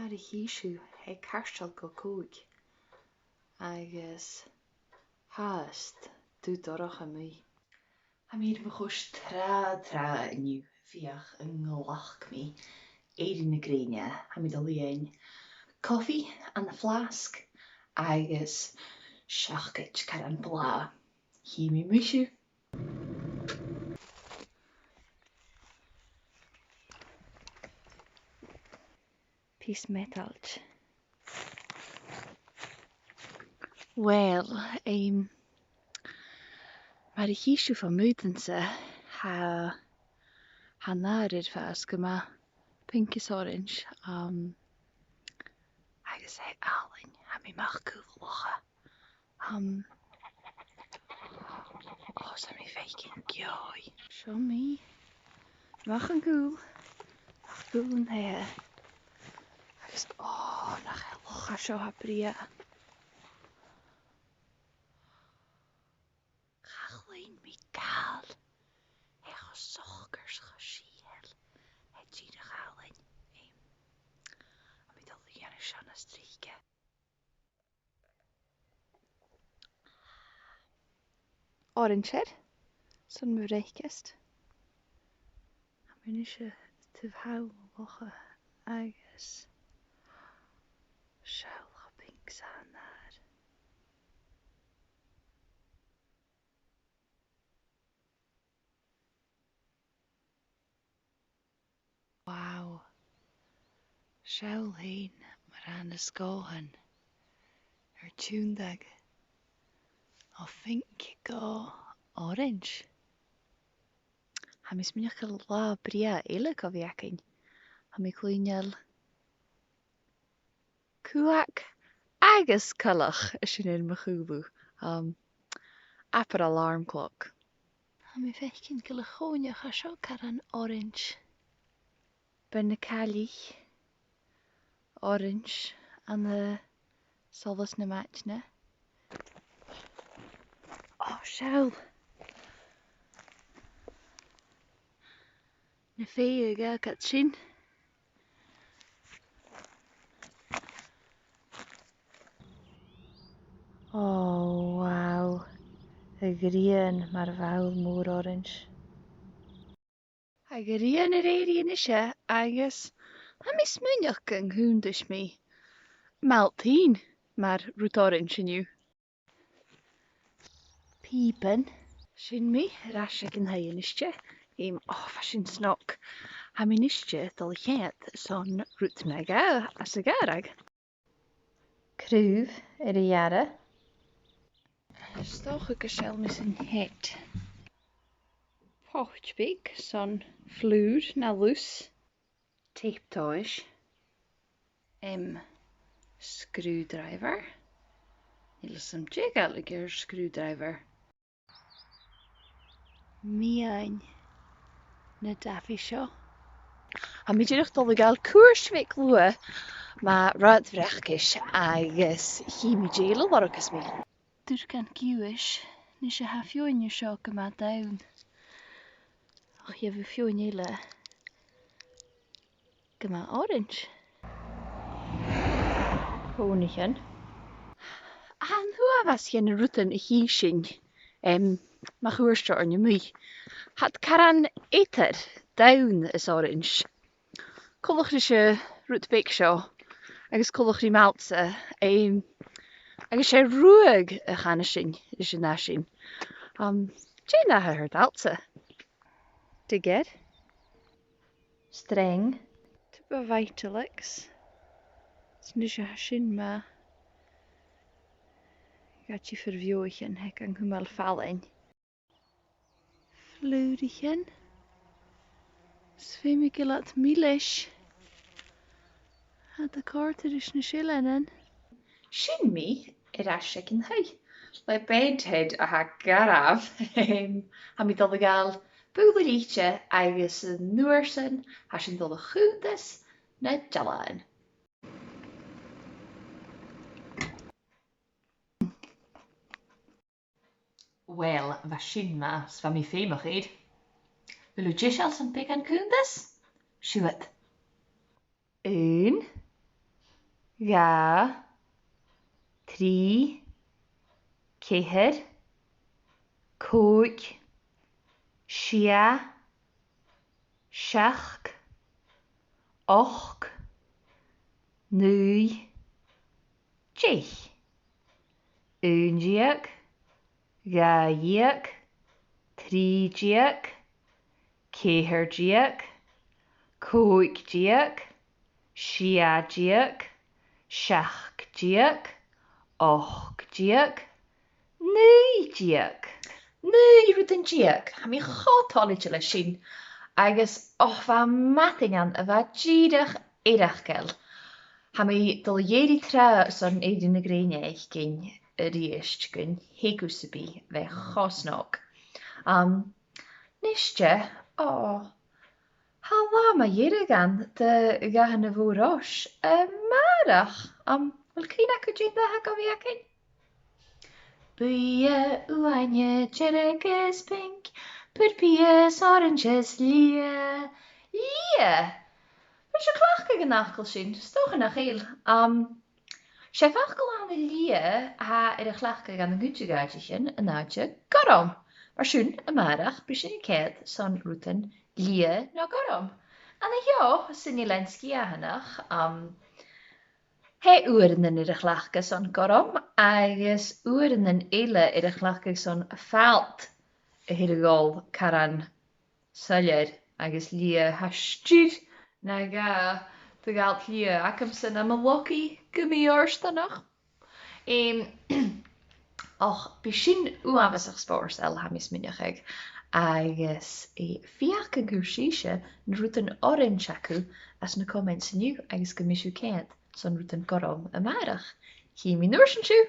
Mar híisiú he carstal go cúig agus háast dú doracha mí. Ha mír me chus tra iniu fiach yn ngolach mi éidir na gréine ha mi dal líon coffee an the flask agus seachgait car an blá. Hí mi muisiú. Pís metalt. Wel, mar I híisiú van múdense ha nárir fas gyma pinkies orange agus he alin ha mi mach cúlacha sa mi feikin gioi. Sio mi mach an gúl an he agus nach he locha sio ha bria. Chachlain mi gal echo sochgers chasiel het zie de galen mi dal die jaren shanna strieke. Orange son me reikest min is te hou loche agus sjaal pink aan daar. Wauw, sjaal heen maar aan de skogen tuundag of think go orange. Ha mis minach la bria eelik of jakin. Ha mi clúinel cuac agus culach sin in me chuú. Apper alarm clock. Ha mi fecin go le chóneach a seo car an orange. Ben na calich orange an the solas na matchna. Sjaal. Na féige gat sin. Wow. A green maar vuil moer orange. A green éiríon isise agus ha mi smuineach an húndis mi. Maltín maar roet orange iniu. Piepen. Sin mi rasig an hainistje. Fa sin snok. Ha mi nistje dal chéad son roet mega as a garag. Krúv a jare. Stoch ik sel mis een het. Pochtbik son vloer na loes. Tape toys. Screwdriver. Hier is een jig screwdriver. Miain na daffy seo. Ha mi dyrach dol gael cwrsvik lua ma rad vrechkis agus hi mi jelo wargus mi. Dur kan kiwish nis je ha fioin je seo gyma dawn. Och je fi fioin hele gyma orange. Honigchen. An hua was je een routen hi sin. Ma chuirste ar mu. Had caran éter dawn is orange. Colch se roetbeek seo agus colch die maltse. Agus sé ruig a chana sin is na sin. Jane ha her daltse. De get. Streng. Te bevaitelix. Snis ha sin ma. Gat je verviochen hek an humal fallen. Vloerichen. Svimikilat milish. Had de korter is na shillennen. Sin mi rasig in hui. Le bedhead a ha garaf. Ha mi dal gal búlariche agus nuersen ha sin dal chuúntas na jallain. Wel, was sin ma sva mi fémach eid. Wil u jis als een pik aan kundes? Sjoet. 1, ga, trí, céir, cóig, sia, seach, och, nui, déich. Úndíag, gaíag, trídíag, céirdíag, cóigdíag, siadíag, seachdíag, ochdíag, nuidíag. Nu rutain díag, ha mi chátálaide lei sin, agus bha matingan a bheit díadach éireachcail. Ha mi dul dhéirí tra son éidir na gréineach gin ríist gon héúsabí bheith chásnach. Níste, ha lá dhéire gan de gahan na bhórás marach, bhfuil cína go dé ha go bhíacin? Buie, uaine, cherries pink, purpies, oranges, lia. Lia? Wat je klachke genachkel sin, stoge nach heel. Sé fachkel aan de lia ha de glachke aan de gutjegaatjechen een naadje garom. Maar sun een maandag brisin ket son routen lia na garom. En ja, sin Jelenski ahanach. He oerenden de glachke son garom, agus oerenden ele de glachke son faalt. Hidegol karan saljer, agus lia hashtir. Na ga, de gaalt lia akam sin am lucky gummi orstanach. Och, bishin uavasach spors el hamis minacheg. Agus fiach a gursisha n ruten orange as na comments nu agus gummishu kent son ruten gorom a marach. Hi mi norsenshu.